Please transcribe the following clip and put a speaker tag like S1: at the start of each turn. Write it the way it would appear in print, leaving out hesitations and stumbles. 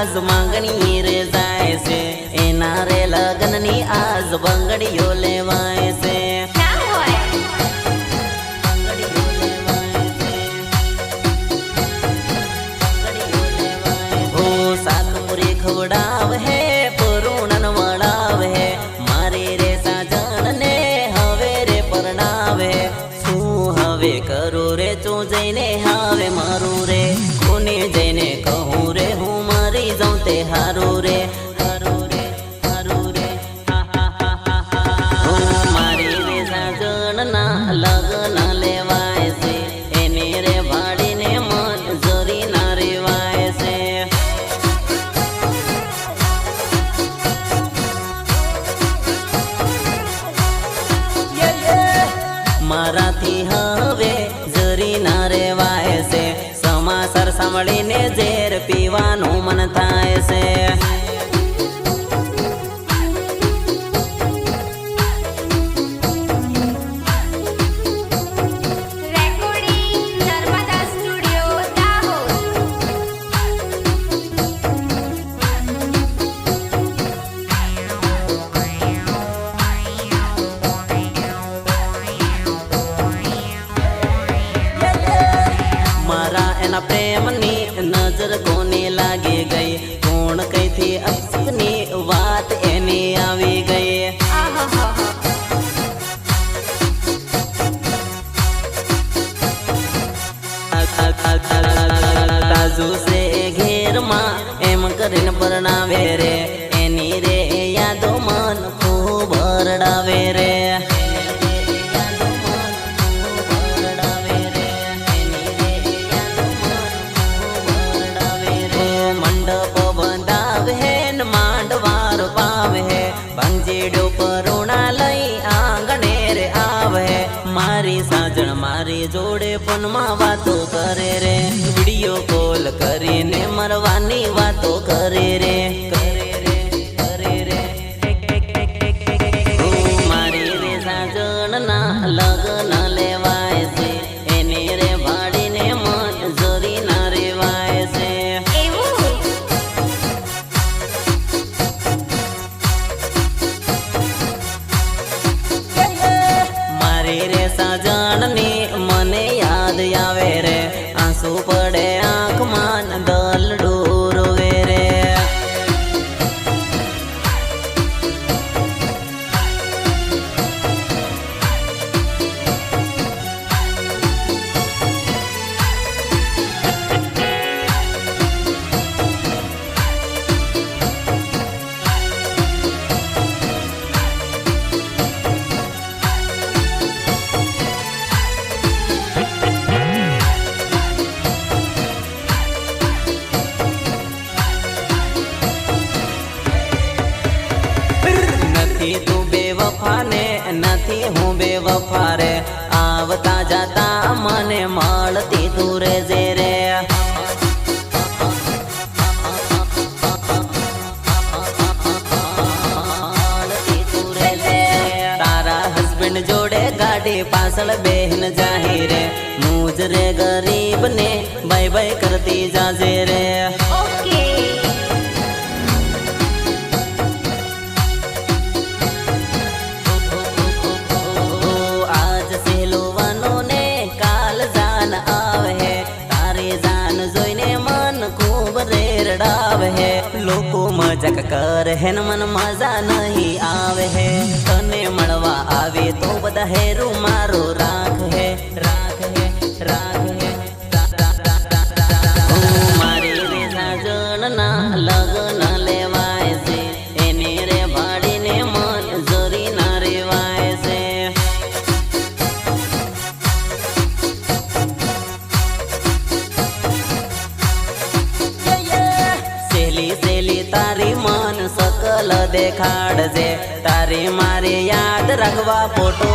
S1: आज मांगणी रे जाय से एना रे लगननी आज बंगड़ियो लेवाय से खवड़ाव है पुरुणन वड़ाव है मारे रे साजन ने हवे रे परणाव है शू हवे करू रे तू जईने हावे मारू रे कोने जईने कहूँ रे हूँ मारी जाऊँ ते हारू रे हारू रे हारू रे हा हा हा हा हा मारी रे साजन ना लगन लेवाय से एने रे भाड़ी ने मन जोरी ना रेवाय से माराथी हवे जरी ना रेवाय से समाचार सांभळीने ઝેર પીવાનું મન થાય છે प्रेमनी नजर कोने लागी गई कोण कई थी अफसनी बात एनी आवी गई ताजू से घेर मा एम करीन परणावे रे एनी रे यादो मन खूब रडावे रे मारी साजन मारी जोड़े पण मां वातो करे रे वीडियो कॉल करीने मरवानी वातो करे रे करे रे करे रे मारी रे साजन ना लगन लेवाय से एने रे भाड़ी ने मन जोरी ना रेवाय से साजननी मने याद आवे रे आंसू पड़े आँख मान दल डोरवे रे तू बेवफा ने नथी हूँ बेवफा रे आवता जाता मने मालती तू रे जेरे तारा हस्बैंड जोड़े गाड़ी पासल बहन जाही रे मुझ रे गरीब ने बाय बाय करती जाजे रे है लोको मजाक कर है न मन मजा नहीं आवे है तने मळवा आवे तो बधा हेरू मारो राख है राख है राख है मारी रे साजन ना लगन लेवाय से एने रे भाड़ी ने मन जोरी ना रेवाय से तारी मन सकल देखाड़ जे तारी मारे याद रखवा फोटो